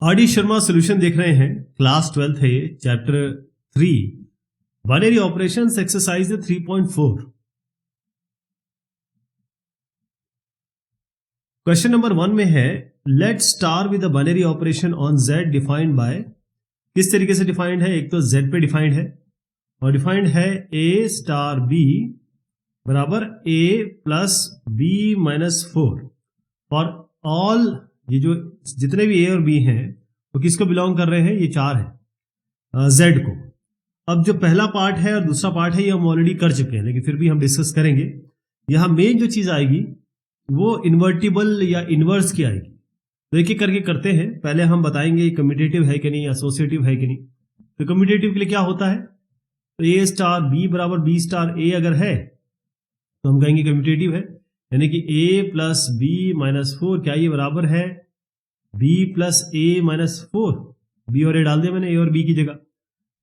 RD. Sharma solution देख रहे हैं। क्लास 12th है ये, chapter 3 binary operations exercise 3.4। Question number 1 में है let star with the binary operation on z defined by. किस तरीके से डिफाइंड है? एक तो z पे डिफाइंड है और डिफाइंड है a स्टार b बराबर a plus b minus 4 for all. ये जो जितने भी a और b हैं वो किसको बिलोंग कर रहे हैं? ये चार है z को। अब जो पहला पार्ट है और दूसरा पार्ट है ये हम ऑलरेडी कर चुके हैं, लेकिन फिर भी हम डिस्कस करेंगे। यहाँ मेन जो चीज आएगी वो इन्वर्टिबल या इनवर्स की आएगी। तो एक एक करके करते हैं। पहले हम बताएंगे कम्यूटेटिव है कि नहीं, एसोसिएटिव है कि नहीं। तो कम्यूटेटिव के लिए क्या होता है? तो a स्टार b बराबर b स्टार a अगर है तो हम कहेंगे कम्यूटेटिव है, यानी कि a प्लस b माइनस 4 क्या ये बराबर है b plus a minus 4। b और a डाल दिया मैंने, a और b की जगह।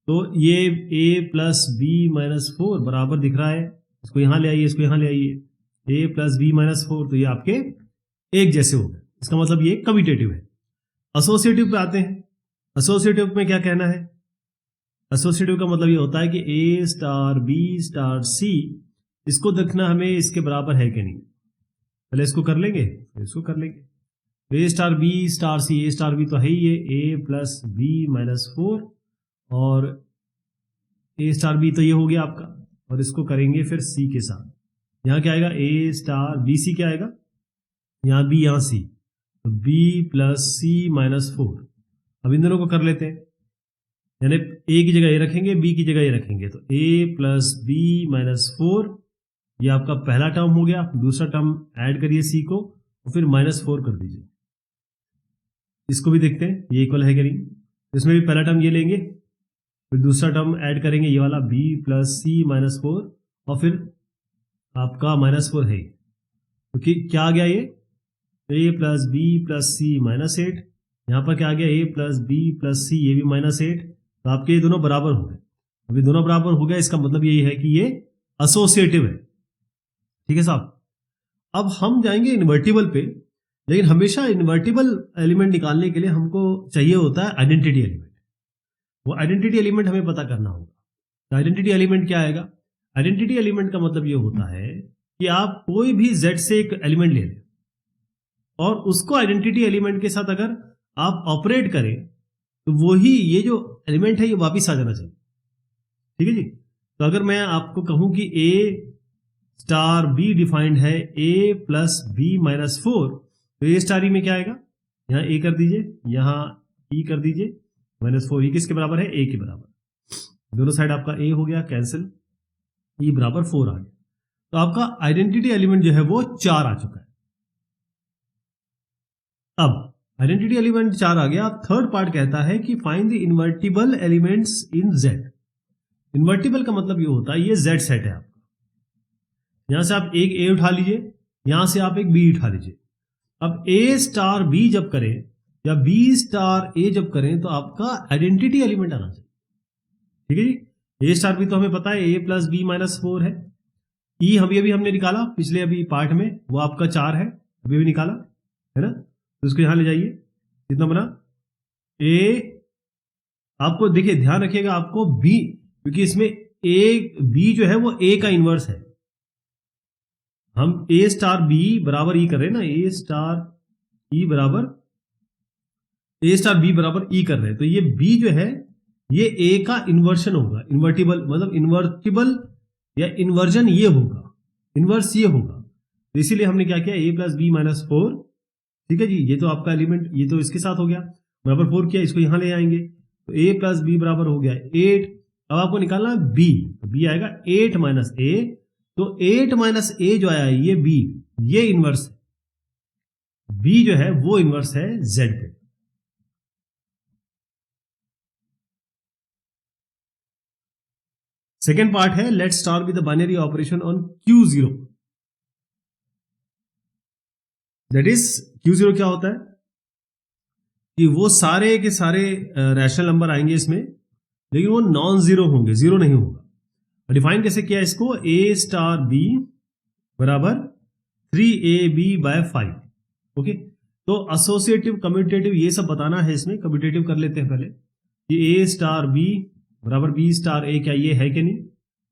तो ये a प्लस b माइनस 4 बराबर दिख रहा है। इसको यहाँ ले आइए, इसको यहाँ ले आइए, a प्लस b माइनस 4। तो ये आपके एक जैसे हो गए, इसका मतलब ये कम्यूटेटिव है। एसोसिएटिव पे आते हैं। एसोसिएटिव में क्या कहना है? एसोसिएटिव का मतलब ये होता है कि a star b star c इसको देखना हमें इसके बराबर है कि नहीं। पहले इसको कर लेंगे फिर इसको कर लेंगे। a star b star c, a star b तो है ही ये a प्लस b माइनस 4 और a स्टार b तो ये हो गया आपका, और इसको करेंगे फिर c के साथ। यहाँ क्या आएगा? a स्टार b c क्या आएगा? यहाँ b यहाँ c, तो b प्लस c माइनस 4। अब इन दोनों को कर लेते हैं, यानी a की जगह a रखेंगे, b की जगह a रखेंगे। तो a प्लस b माइनस 4 ये आपका पहला टर्म हो गया। दूसरा टर्म ऐड करिए c को और फिर माइनस 4 कर दीजिए। इसको भी देखते हैं ये इक्वल है कि नहीं। इसमें भी पहला टर्म ये लेंगे, फिर दूसरा टर्म ऐड करेंगे ये वाला b प्लस c माइनस 4 और फिर आपका माइनस 4 है। तो क्या आ गया? ये a plus b plus c minus 8। यहाँ पर क्या आ गया? a plus b plus c, ये भी माइनस 8। तो आपके ये दोनों बराबर हो गए। अभी दोनों बराबर हो गया, इसका मतलब यही है कि ये एसोसिएटिव है। ठीक है साहब। अब हम जाएंगे इन्वर्टिबल पे, लेकिन हमेशा इन्वर्टिबल एलिमेंट निकालने के लिए हमको चाहिए होता है आइडेंटिटी एलिमेंट। वो आइडेंटिटी एलिमेंट हमें पता करना होगा। तो आइडेंटिटी एलिमेंट क्या आएगा? आइडेंटिटी एलिमेंट का मतलब ये होता है कि आप कोई भी z से एक एलिमेंट ले लें और उसको आइडेंटिटी एलिमेंट के साथ अगर आप ऑपरेट करें तो वही ये जो एलिमेंट है ये वापिस आ जाना चाहिए। ठीक है जी। तो अगर मैं आपको कहूं कि a स्टार b डिफाइंड है a प्लस b माइनस 4, तो a स्टार e में क्या आएगा? यहाँ a कर दीजिए, यहाँ e कर दीजिए, माइनस 4 ये किसके बराबर है? a के बराबर। दोनों साइड आपका a हो गया कैंसिल, e बराबर 4 आ गया। तो आपका आइडेंटिटी एलिमेंट जो है वो 4 आ चुका है। अब आइडेंटिटी एलिमेंट 4 आ गया। अब थर्ड पार्ट कहता है कि find the invertible elements in z। Invertible का मतलब ये होता है ये z सेट है आपका। यहां से आप एक a उठा लीजिए, यहां से आप एक b उठा लीजिए। अब a स्टार b जब करें या b स्टार a जब करें तो आपका आइडेंटिटी एलिमेंट आना चाहिए। ठीक है जी। a स्टार b तो हमें पता है a प्लस b माइनस 4 है। e अभी हमने निकाला पिछले अभी पार्ट में, वो आपका 4 है, अभी निकाला है ना। तो इसको यहां ले जाइए, कितना बना? a आपको देखिए ध्यान रखिएगा आपको b, क्योंकि इसमें a b जो है वो a का इनवर्स है। हम a स्टार b बराबर e कर रहे हैं ना, a स्टार b बराबर e कर रहे हैं। तो ये b जो है ये a का इन्वर्शन होगा। इन्वर्टिबल मतलब इन्वर्टिबल या इन्वर्जन ये होगा, इन्वर्स ये होगा। तो इसीलिए हमने क्या किया? a plus b minus 4। ठीक है जी। ये तो आपका एलिमेंट ये तो इसके साथ हो गया, बराबर 4 किया, इसको यहां ले आएंगे तो a प्लस b बराबर हो गया 8। अब आपको निकालना है b, तो b आएगा 8 माइनस a। तो 8 माइनस a जो आया ये b, ये इनवर्स है। b जो है वो इनवर्स है z पे। सेकेंड पार्ट है let start with the binary operation on q0। That is q0 क्या होता है कि वो सारे के सारे रैशनल नंबर आएंगे इसमें, लेकिन वो नॉन जीरो होंगे, जीरो नहीं होगा। डिफाइन कैसे किया इसको? a स्टार b बराबर 3ab बाय 5। ओके। तो एसोसिएटिव, कम्यूटेटिव ये सब बताना है इसमें। कम्यूटेटिव कर लेते हैं पहले कि ए स्टार बी बराबर बी स्टार ए, क्या ये है कि नहीं?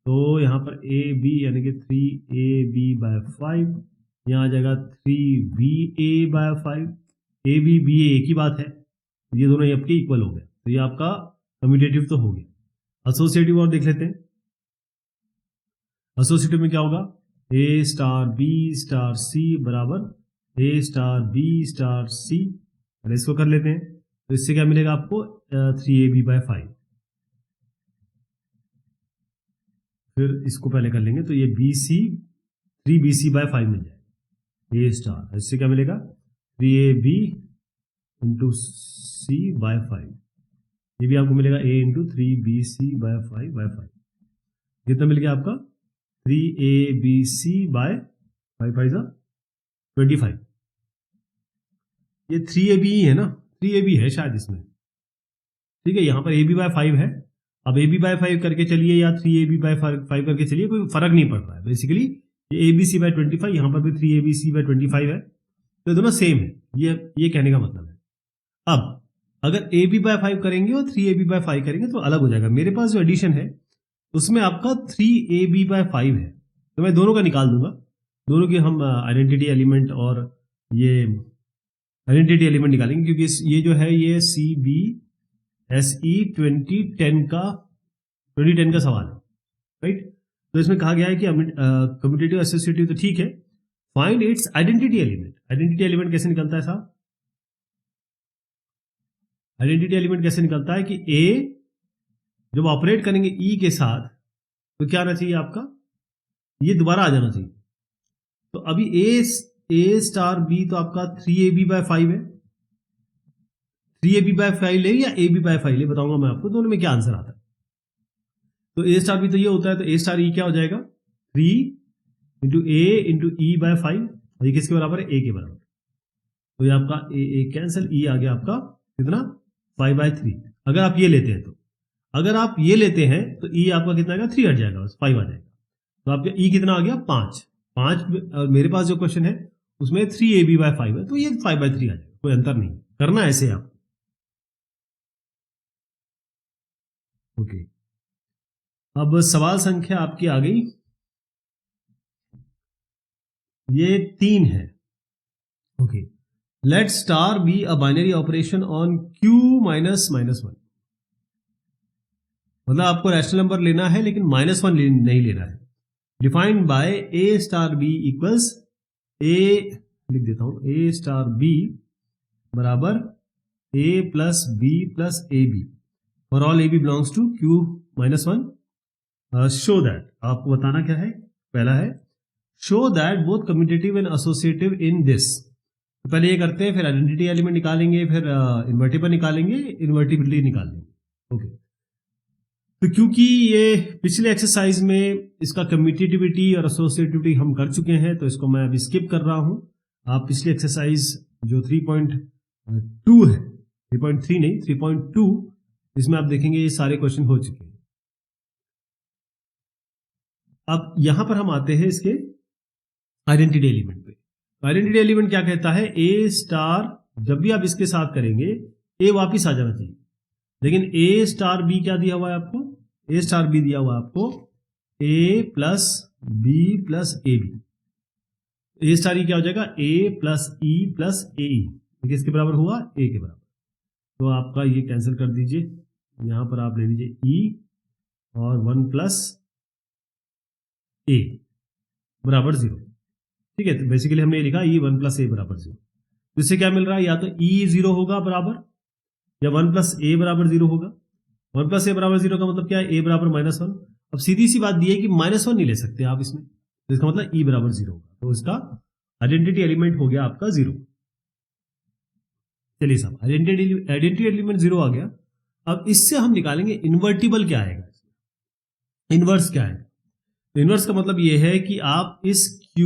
तो यहाँ पर ए बी यानी कि 3ab/5, यहाँ आ जाएगा 3ba/5, ए बी बी ए एक ही बात है, ये दोनों आपके इक्वल हो गए, तो ये आपका कम्यूटेटिव तो हो गया। एसोसिएटिव और देख लेते हैं। एसोसिएटिव में क्या होगा? ए स्टार बी स्टार सी बराबर ए स्टार बी स्टार सी, इसको कर लेते हैं, तो इससे क्या मिलेगा आपको? 3ab/5। फिर इसको पहले कर लेंगे, तो ये BC 3BC/5 मिल जाएगा ए स्टार, इससे क्या मिलेगा? 3AB इंटू C/5, ये भी आपको मिलेगा A इंटू 3BC/5/5, कितना मिल गया आपका? 3ABC/5/25, ये 3AB ही है ना, 3AB है शायद इसमें, ठीक है। यहाँ पर AB/5 है, अब AB/5 करके चलिए या 3AB/5 करके चलिए, कोई फर्क नहीं पड़ रहा है बेसिकली। ये ABC/25, यहाँ पर भी 3ABC/25 है, तो दोनों सेम है, ये कहने का मतलब है। अब अगर AB/5 करेंगे और 3AB/5 करेंगे तो अलग हो जाएगा। मेरे पास जो एडिशन है उसमें आपका 3AB/5 है, तो मैं दोनों का निकाल दूंगा, दोनों की हम आइडेंटिटी एलिमेंट और ये आइडेंटिटी एलिमेंट निकालेंगे, क्योंकि ये जो है ये CBSE 2010 का सवाल है, राइट। तो इसमें कहा गया है कि कम्यूटेटिव एसोसिएटिव तो ठीक है, find its identity element. Identity element कैसे निकलता है साहब? आइडेंटिटी एलिमेंट कैसे निकलता है कि ए जब ऑपरेट करेंगे ई के साथ तो क्या आना चाहिए आपका? ये दोबारा आ जाना चाहिए। तो अभी ए स्टार बी तो आपका 3AB/5 है, 3AB/5 ले या AB/5 ले, बताऊंगा मैं आपको दोनों में क्या आंसर आता है। तो ए स्टार बी तो ये होता है, तो ए स्टार ई क्या हो जाएगा? 3 इंटू ए इंटू E/5, ये किसके बराबर है? ए के बराबर। तो ये आपका ए कैंसिल, ई आ गया आपका कितना? 5/3। अगर आप ये लेते हैं तो, अगर आप ये लेते हैं तो ई आपका कितना आएगा? 3 हट जाएगा, बस 5 आ जाएगा। तो आपका ई कितना आ गया? 5। और मेरे पास जो क्वेश्चन है उसमें 3AB/5 है, तो ये 5/3 आ जाएगा, कोई अंतर नहीं करना, ऐसे आप ओके। अब सवाल संख्या आपकी आ गई, ये 3 है, okay. Let star be a binary operation on Q -1, मतलब आपको रैशनल नंबर लेना है लेकिन -1 नहीं लेना है। Defined by a star b equals a, लिख देता हूं, ए स्टार बी बराबर a plus b plus a b for all a b belongs to Q -1। Show that, आपको बताना क्या है? पहला है show that both commutative and associative in this. तो पहले ये करते हैं, फिर आइडेंटिटी एलिमेंट निकालेंगे, फिर इन्वर्टिबल निकालेंगे, इन्वर्टिबिलिटी निकालेंगे, ओके। तो क्योंकि ये पिछले एक्सरसाइज में इसका कम्यूटेटिविटी और एसोसिएटिविटी हम कर चुके हैं, तो इसको मैं अभी स्किप कर रहा हूं। आप पिछली एक्सरसाइज जो 3.2 है, 3.3 नहीं 3.2, इसमें आप देखेंगे ये सारे क्वेश्चन हो चुके हैं। अब यहां पर हम आते हैं इसके आइडेंटिटी एलिमेंट पे। आइडेंटिटी एलिमेंट क्या कहता है? ए स्टार, जब भी आप इसके साथ करेंगे ए वापिस आ जाना चाहिए, लेकिन ए स्टार बी क्या दिया हुआ है आपको? ए स्टार बी दिया हुआ है आपको a plus b plus a b. A star e क्या हो जाएगा? ए प्लस ई प्लस ए ई, किसके बराबर हुआ? ए के बराबर। तो आपका ये कैंसिल कर दीजिए, यहां पर आप ले लीजिए ई और 1 प्लस ए बराबर 0, ठीक है। तो बेसिकली हमने लिखा ई 1 प्लस ए बराबर 0। इससे क्या मिल रहा है? या तो ई 0 होगा बराबर, या 1 प्लस ए बराबर 0 होगा। 1 प्लस ए बराबर 0 का मतलब क्या है? ए बराबर -1। अब सीधी सी बात दी है कि -1 नहीं ले सकते आप इसमें, तो इसका मतलब ई बराबर 0 होगा, तो इसका आइडेंटिटी एलिमेंट हो गया आपका 0। चलिए साहब, आइडेंटिटी एलिमेंट 0 आ गया। अब इससे हम निकालेंगे इन्वर्टिबल क्या आएगा, इनवर्स क्या है। तो इनवर्स का मतलब ये है कि आप इस Q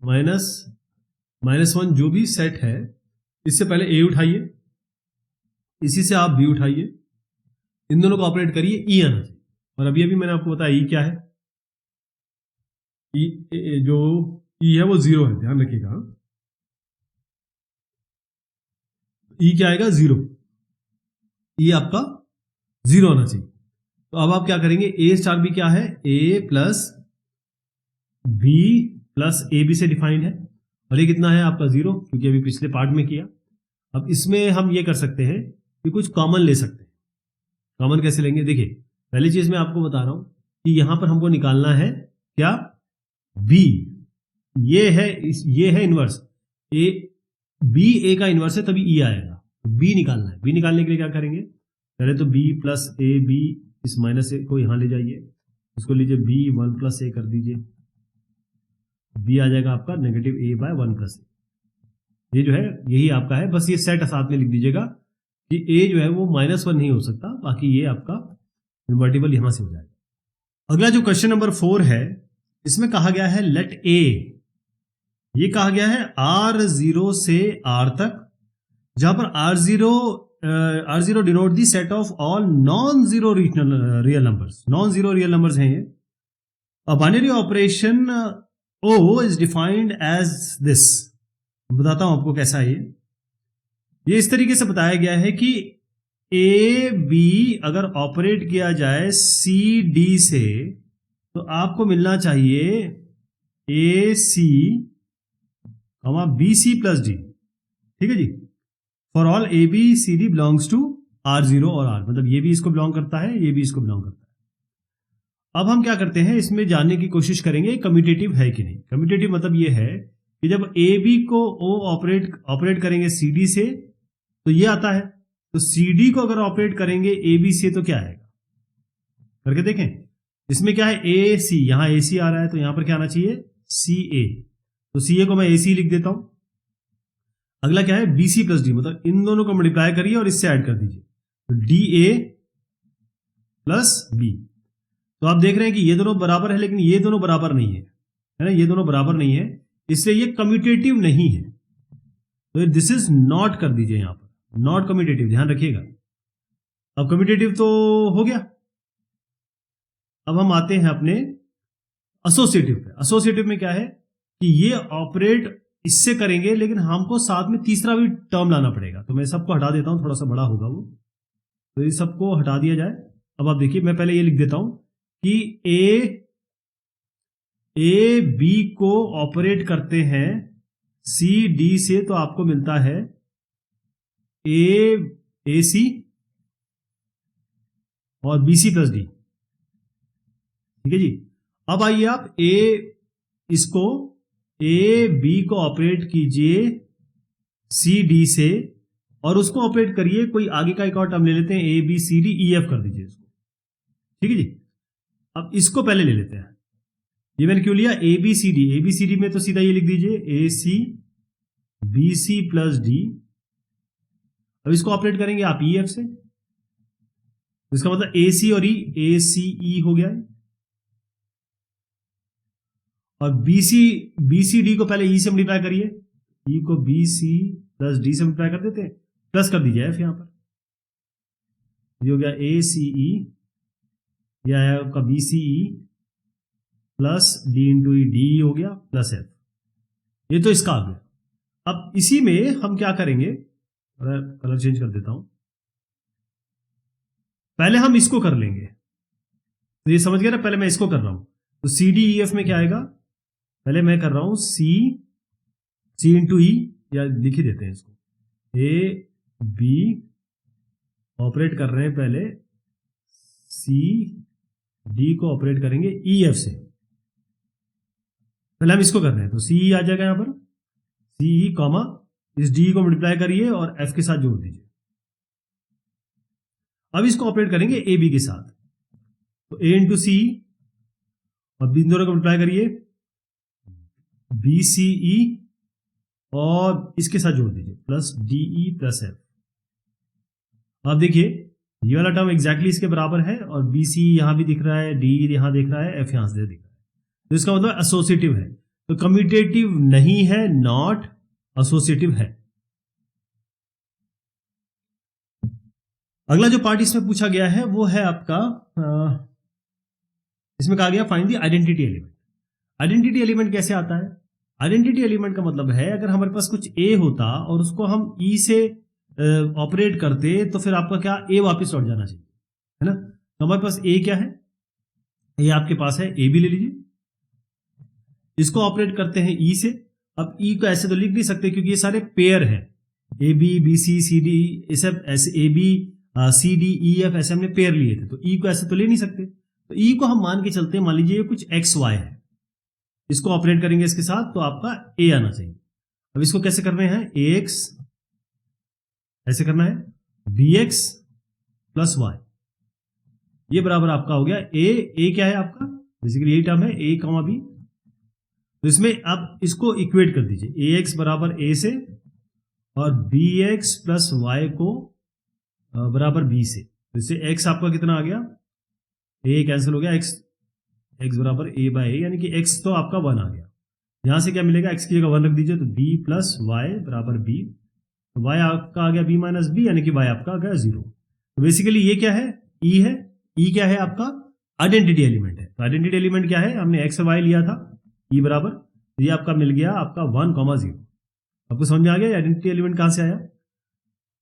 -1 जो भी सेट है, इससे पहले ए उठाइए, इसी से आप बी उठाइए, इन दोनों को ऑपरेट करिए, ई आना चाहिए। और अभी मैंने आपको बताया ई क्या है, ई जो ई है वो 0 है, ध्यान रखिएगा। ई क्या आएगा 0, ई आपका 0 आना चाहिए। तो अब आप क्या करेंगे, ए स्टार बी क्या है, a plus b plus a b से डिफाइंड है, और ये कितना है आपका 0, क्योंकि अभी पिछले पार्ट में किया। अब इसमें हम ये कर सकते हैं कि कुछ कॉमन ले सकते हैं। कॉमन कैसे लेंगे, देखिए पहली चीज मैं आपको बता रहा हूं कि यहां पर हमको निकालना है क्या, बी, ये है इनवर्स, ए बी ए का इनवर्स है, तभी ई आएगा, बी निकालना है। बी निकालने के लिए क्या करेंगे, पहले तो बी प्लस ए बी, इस माइनस ए को यहां ले जाइए, इसको लीजिए बी 1 प्लस ए कर दीजिए, बी आ जाएगा आपका नेगेटिव ए बाय 1 प्लस ए। ये जो है यही आपका है, बस ये सेट साथ में लिख दीजिएगा कि ए जो है वो -1 नहीं हो सकता, बाकी ये आपका इन्वर्टिबल यहां से हो जाएगा। अगला जो क्वेश्चन नंबर 4 है, इसमें कहा गया है लेट ए, ये कहा गया है R0 से R तक, जहां पर R0 denote the set of all non zero real numbers, non zero real numbers हैं ये। A binary operation O is defined as this, बताता हूं आपको कैसा है ये इस तरीके से बताया गया है कि ए बी अगर ऑपरेट किया जाए सी डी से, तो आपको मिलना चाहिए a c b c plus d, ठीक है जी, for all a B C d belongs to R0 और R, मतलब ये भी इसको बिलोंग करता है, ये भी इसको बिलोंग करता है। अब हम क्या करते हैं, इसमें जानने की कोशिश करेंगे कम्यूटेटिव है कि नहीं। कम्यूटेटिव मतलब ये है कि जब ए बी को ओ ऑपरेट करेंगे सी डी से, तो ये आता है, तो सी डी को अगर ऑपरेट करेंगे ए बी से, तो क्या आएगा, करके देखें। इसमें क्या है, ए सी, यहां ए सी आ रहा है, तो यहां पर क्या आना चाहिए, सी ए, तो सी ए को मैं ए सी लिख देता हूं। अगला क्या है, बी सी प्लस डी, मतलब इन दोनों को मल्टीप्लाई करिए और इससे ऐड कर दीजिए, तो डी ए प्लस बी। तो आप देख रहे हैं कि ये दोनों बराबर है, लेकिन ये दोनों बराबर नहीं है ना, ये दोनों बराबर नहीं है, इसलिए ये कम्यूटेटिव नहीं है, तो दिस इज नॉट कर दीजिए यहां पर, नॉट कम्यूटेटिव, ध्यान रखिएगा। अब कम्यूटेटिव तो हो गया, अब हम आते हैं अपने एसोसिएटिव पे। एसोसिएटिव में क्या है कि ये ऑपरेट इससे करेंगे, लेकिन हमको साथ में तीसरा भी टर्म लाना पड़ेगा, तो मैं सबको हटा देता हूं, थोड़ा सा बड़ा होगा वो, तो ये सबको हटा दिया जाए। अब आप देखिए, मैं पहले ये लिख देता हूं कि ए बी को ऑपरेट करते हैं सी डी से, तो आपको मिलता है ए सी और बी सी प्लस डी, ठीक है जी। अब आइए आप इसको ए बी को ऑपरेट कीजिए सी डी से, और उसको ऑपरेट करिए, कोई आगे का एक और टर्म ले लेते हैं, A B C D E F कर दीजिए इसको, ठीक है जी। अब इसको पहले ले लेते हैं, ये मैंने क्यों लिया, a B C d, a B C d में तो सीधा ये लिख दीजिए a c b c plus d. अब इसको ऑपरेट करेंगे आप ई एफ से, इसका मतलब ए सी और ए सी ई हो गया है, और बी सी डी को पहले ई से मल्टीप्लाई करिए, ई को बी सी प्लस डी से मल्टीप्लाई कर देते हैं, प्लस कर दीजिए एफ, यहां पर ये हो गया ए सी ई, यह है आपका b c e plus d into e, d हो गया प्लस एफ, ये तो इसका आ गया। अब इसी में हम क्या करेंगे, कलर चेंज कर देता हूं, पहले हम इसको कर लेंगे, तो ये समझ गया ना, पहले मैं इसको कर रहा हूं, तो सी डी ई एफ में क्या आएगा, पहले मैं कर रहा हूं सी इंटू ई, या लिख ही देते हैं इसको, ए बी ऑपरेट कर रहे हैं पहले सी डी को ऑपरेट करेंगे ई एफ से, पहले हम इसको कर रहे हैं, तो सी आ जाएगा यहां पर, सी ई कॉमा इस डी को मल्टीप्लाई करिए और एफ के साथ जोड़ दीजिए। अब इसको ऑपरेट करेंगे ए बी के साथ, तो ए इंटू सी और बी दोनों को मल्टीप्लाई करिए बी सी ई और इसके साथ जोड़ दीजिए plus D E plus F. अब देखिए ये वाला टर्म एग्जैक्टली इसके बराबर है, और बी सी यहां भी दिख रहा है, डी यहां दिख रहा है, एफ यहां से दिख रहा है, तो इसका मतलब एसोसिएटिव है, तो कम्यूटेटिव नहीं है, नॉट एसोसिएटिव है। अगला जो पार्ट इसमें पूछा गया है वो है आपका, इसमें कहा गया find the identity element. Identity element कैसे आता है, आइडेंटिटी एलिमेंट का मतलब है अगर हमारे पास कुछ ए होता और उसको हम ई से ऑपरेट करते तो फिर आपका क्या ए वापस लौट जाना चाहिए, है ना। तो हमारे पास ए क्या है, ये आपके पास है ए बी ले लीजिए, इसको ऑपरेट करते हैं ई से। अब ई को ऐसे तो लिख नहीं सकते क्योंकि ये सारे पेयर है, A B B C C D, ये सब ऐसे A B C D E F ऐसे हमने पेयर लिए थे, तो ई को ऐसे तो ले नहीं सकते। तो ई को हम मान के चलते हैं, मान लीजिए ये कुछ एक्स वाई है, इसको ऑपरेट करेंगे इसके साथ तो आपका ए आना चाहिए। अब इसको कैसे करने हैं, ए एक्स ऐसे करना है, बी एक्स प्लस वाई, ये बराबर आपका हो गया ए क्या है आपका, बेसिकली यही टर्म है ए कॉमा बी। तो इसमें आप इसको इक्वेट कर दीजिए, ए एक्स बराबर ए से और बी एक्स प्लस वाई को बराबर बी से। तो इससे एक्स आपका कितना आ गया, ए कैंसिल हो गया, एक्स बराबर ए बाय ए, यानी कि एक्स तो आपका 1 आ गया। यहां से क्या मिलेगा, एक्स की जगह 1 रख दीजिए, तो बी प्लस वाई बराबर बी, तो वाई आपका आ गया बी माइनस बी, यानी कि वाई आपका आ गया 0। तो बेसिकली ये क्या है, ई है, ई क्या है आपका आइडेंटिटी एलिमेंट है। तो आइडेंटिटी एलिमेंट क्या है, हमने एक्स और वाई लिया था, ई बराबर, तो ये आपका मिल गया आपका 1,0। आपको समझ में आ गया आइडेंटिटी एलिमेंट कहां से आया।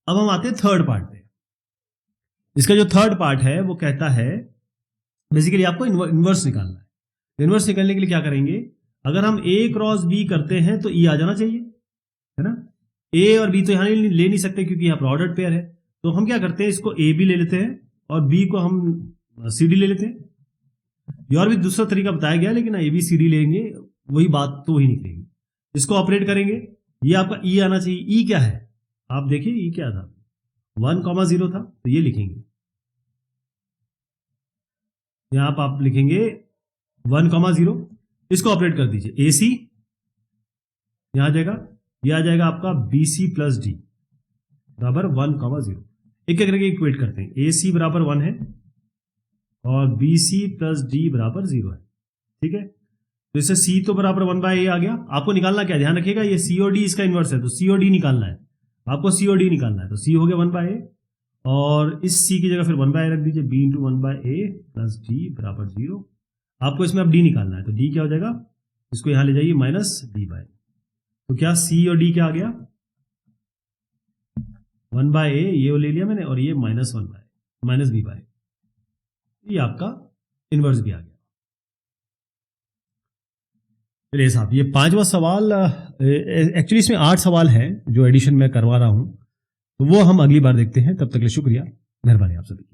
अब हम आते हैं थर्ड पार्ट पे। इसका जो थर्ड पार्ट है वो कहता है बेसिकली आपको इनवर्स निकालना है। इनवर्स निकालने के लिए क्या करेंगे, अगर हम ए क्रॉस बी करते हैं तो ई आ जाना चाहिए, है ना। ए और बी तो यहां ले नहीं सकते क्योंकि यहाँ पर ऑर्डर्ड पेयर है, तो हम क्या करते हैं, इसको ए बी ले लेते हैं और बी को हम सी डी ले लेते हैं। ये और भी दूसरा तरीका बताया गया, लेकिन ए बी सी डी लेंगे वही बात तो वही निकलेगी। इसको ऑपरेट करेंगे, ये आपका ई आना चाहिए। ई क्या है, आप देखिए ई क्या था, 1,0 था, तो ये लिखेंगे, यहां पर आप लिखेंगे 1,0। इसको ऑपरेट कर दीजिए, ए सी यहां आ जाएगा, ये आ जाएगा आपका बी सी प्लस डी बराबर 1,0। एक एक करके इक्वेट करते हैं, ए सी बराबर 1 है और बी सी प्लस डी बराबर 0 है, ठीक है। तो इससे सी तो बराबर 1 बाय ए आ गया। आपको निकालना क्या, ध्यान रखिएगा, ये सी और डी इसका इन्वर्स है, तो सी और डी निकालना है आपको, सी और डी निकालना है। तो सी हो गया 1 बाय ए और इस सी की जगह फिर 1 बाय ए रख दीजिए, बी इंटू 1 बाय ए प्लस डी बराबर 0। आपको इसमें अब डी निकालना है, तो डी क्या हो जाएगा, इसको यहां ले जाइए माइनस डी बाय, तो क्या सी और डी क्या आ गया 1 बाय ए, ये ले लिया मैंने, और ये minus 1 by minus B by, ये आपका इनवर्स भी आ गया। चलिए साहब, ये 5वां सवाल, एक्चुअली इसमें 8 सवाल हैं जो एडिशन में करवा रहा हूं, तो वो हम अगली बार देखते हैं। तब तक के लिए शुक्रिया, मेहरबानी आप सभी।